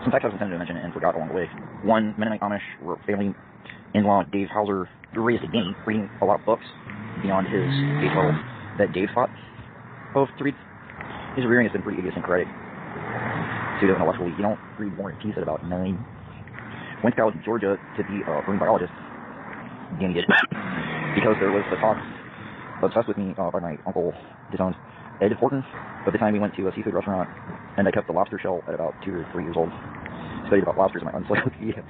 Some facts I was intended to mention and forgot along the way. One, Mennonite Amish family in-law Dave Hauser raised a Danny, reading a lot of books beyond his age level that Dave thought of to read. His rearing has been pretty idiosyncratic. Pseudo-intellectually, you don't read War and Peace at about 9. Went to college in Georgia to be a marine biologist. Danny did. Because there was the talk obsessed with me by my uncle, disowned Ed Horton. By the time we went to a seafood restaurant, and I kept the lobster shell at about 2 or 3 years old. Studied about lobsters in my encyclopedia.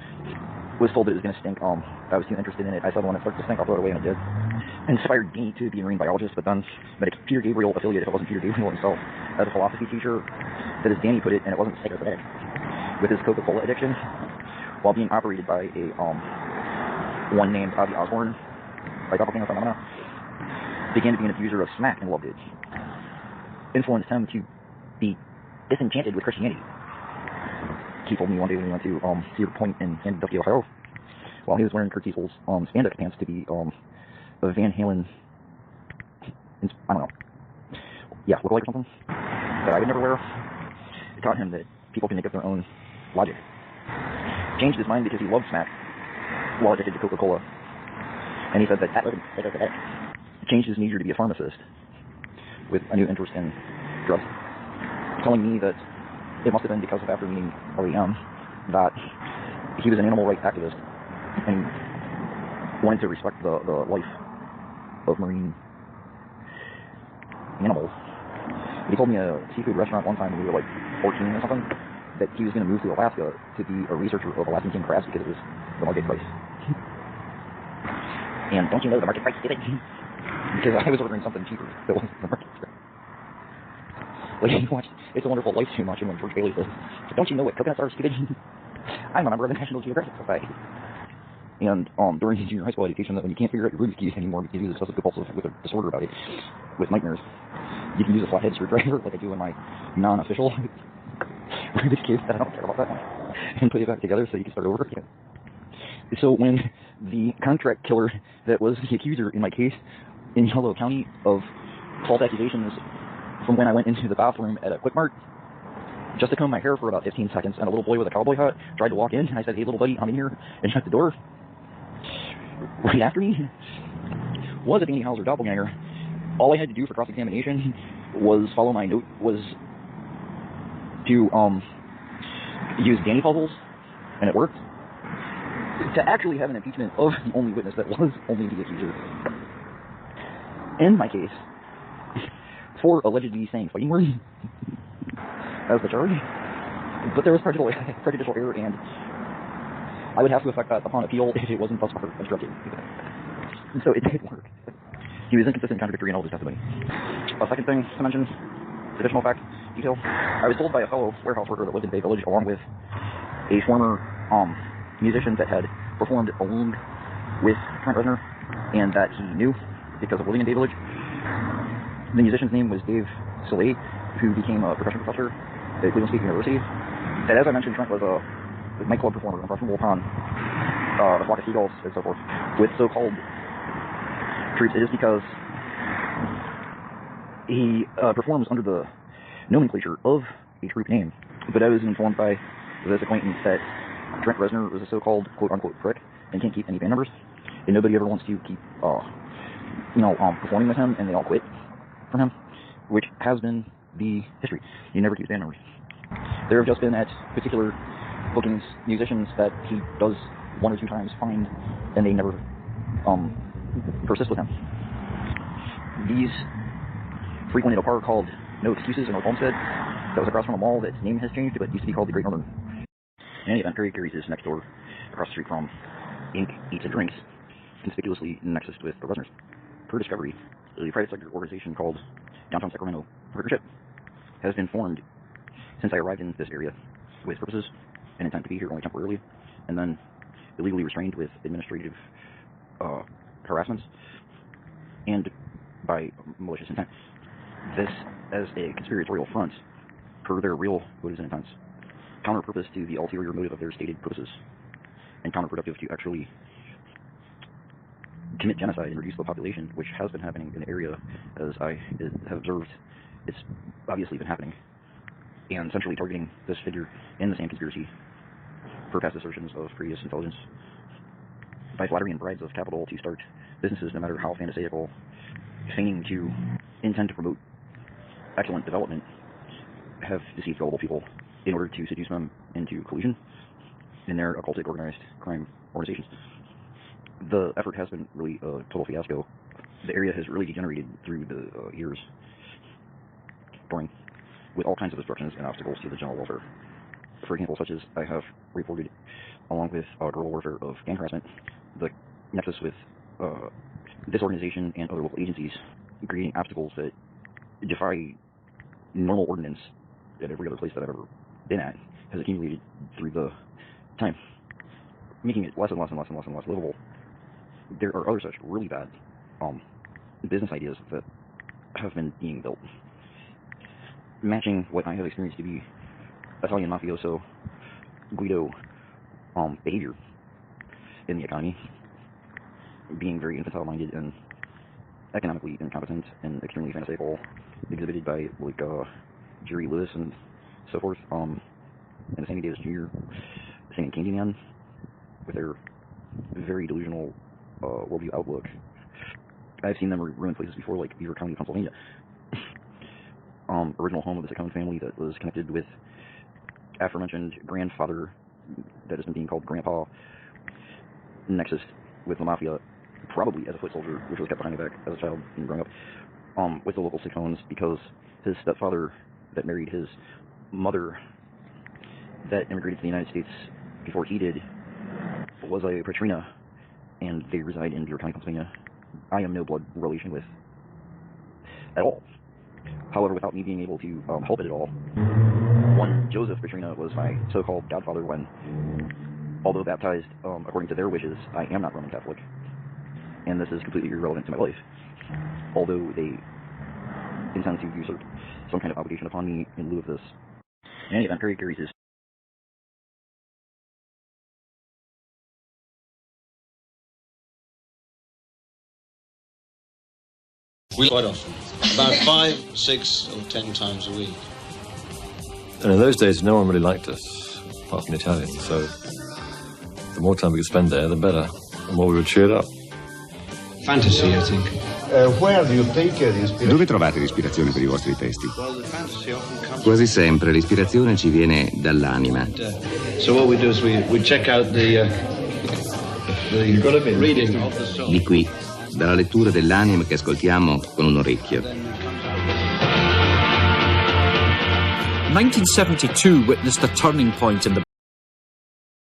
Was told that it was going to stink. I was too interested in it. I said, when it starts to stink, I'll throw it away, and it did. Inspired me to be a marine biologist, but then met a Peter Gabriel affiliate, if it wasn't Peter Gabriel himself, as a philosophy teacher, that as Danny put it, and it wasn't psychopathetic, with his Coca-Cola addiction, while being operated by a one named Ozzy Osbourne, by doppelganger phenomena, began to be an abuser of smack and loved it. Influenced him to be disenchanted with Christianity. He told me one day when we went to Cedar Point in Sandusky, Ohio, while he was wearing Kurt Cecil's spandex pants to be a Van Halen, I don't know, yeah, lookalike or something, that I would never wear. It taught him that people can make up their own logic. Changed his mind because he loved smack while addicted to Coca-Cola. And he said that wasn't psychopathetic. Changed his major to be a pharmacist with a new interest in drugs. Telling me that it must have been because of after meeting REM that he was an animal rights activist and wanted to respect the life of marine animals. He told me at a seafood restaurant one time when we were like 14 or something that he was going to move to Alaska to be a researcher of Alaskan king crabs because it was the market price. And don't you know the market price, stupid? Because I was ordering something cheaper that wasn't the market price. Like, you watched It's a Wonderful Life too much, and when George Bailey says, don't you know what coconuts are, stupid? I'm a member of the National Geographic Society. And during junior high school education, that when you can't figure out your Rubik's Cube anymore because you use obsessive compulsive with a disorder about it, with nightmares, you can use a flathead screwdriver like I do in my non-official Rubik's Cube, I don't care about that one, and put it back together so you can start over again. So when the contract killer that was the accuser in my case in Yolo County of false accusations from when I went into the bathroom at a Quick Mart just to comb my hair for about 15 seconds, and a little boy with a cowboy hat tried to walk in, and I said, hey little buddy, I'm in here, and shut the door. Right after me was a Danny Hauser doppelganger. All I had to do for cross-examination was follow my note, was to use Danny puzzles, and it worked. To actually have an impeachment of the only witness that was only the accuser. In my case, for allegedly saying fighting words as the charge, but there was prejudicial error, and I would have to affect that upon appeal if it wasn't thus far obstructed. And so it did work. He was inconsistent and contradictory in all of his testimony. A second thing to mention, additional fact, detail, I was told by a fellow warehouse worker that lived in Bay Village, along with a former musician that had performed along with Trent Reznor, and that he knew because of living in Bay Village. The musician's name was Dave Soleil, who became a percussion professor at Cleveland State University. And as I mentioned, Trent was a nightclub performer, impressionable upon a flock of seagulls and so forth. With so-called troops, it is because he performs under the nomenclature of a troop name. But I was informed by this acquaintance that Trent Reznor was a so-called quote-unquote prick and can't keep any band members, and nobody ever wants to keep, performing with him, and they all quit from him, which has been the history. You never keep band members. There have just been at particular bookings musicians that he does 1 or 2 times fine, and they never persist with him. These frequented a bar called No Excuses in North Homestead that was across from a mall that's name has changed, but used to be called the Great Northern. In any event, Perry Carey's is next door, across the street from Inc. Eats and Drinks, conspicuously nexused with the Reznors. Per discovery, a private sector organization called Downtown Sacramento Partnership has been formed since I arrived in this area with purposes and intent to be here only temporarily, and then illegally restrained with administrative harassments and by malicious intent. This as a conspiratorial front, per their real motives and intents, counter-purpose to the ulterior motive of their stated purposes, and counterproductive to actually commit genocide and reduce the population, which has been happening in the area, as I have observed. It's obviously been happening. and centrally targeting this figure in the same conspiracy for past assertions of previous intelligence by flattery and bribes of capital to start businesses, no matter how pharisaical, feigning to intend to promote excellent development, have deceived gullible people in order to seduce them into collusion in their occultic organized crime organizations. The effort has been really a total fiasco. The area has really degenerated through the years, boring, with all kinds of obstructions and obstacles to the general welfare. For example, such as I have reported, along with guerrilla warfare of gang harassment, the nexus with this organization and other local agencies, creating obstacles that defy normal ordinance at every other place that I've ever been at, has accumulated through the time, making it less and less livable. There are other such really bad business ideas that have been being built, matching what I have experienced to be Italian mafioso Guido behavior in the economy, being very infantile-minded and economically incompetent and extremely pharisaical, exhibited by like Jerry Lewis and so forth, and Sammy Davis Jr., Sammy Candyman, with their very delusional worldview outlook. I've seen them ruin places before, like Beaver County, Pennsylvania. Original home of the Saccone family that was connected with aforementioned grandfather that has been being called grandpa, nexus with the mafia, probably as a foot soldier, which was kept behind my back as a child and growing up, with the local Saccones, because his stepfather that married his mother that immigrated to the United States before he did was a Patrina, and they reside in Beaver County, Pennsylvania. I am no blood relation with at all. However, without me being able to help it at all, one Joseph Patrina was my so-called godfather when, although baptized according to their wishes, I am not Roman Catholic, and this is completely irrelevant to my life, although they intend to usurp some kind of obligation upon me in lieu of this. In any event, Perry carries his quite often, about 5, 6, or 10 times a week. And in those days, no one really liked us, apart from the Italians, so the more time we could spend there, the better, the more we were cheered up. Fantasy, I think. Where do you take the inspiration? Dove trovate l'ispirazione per I vostri testi? Quasi sempre l'ispirazione ci viene dall'anima. So what we do is we check out the reading of the song. Di qui, dalla lettura dell'anima che ascoltiamo con un orecchio. 1972 witnessed a turning point in the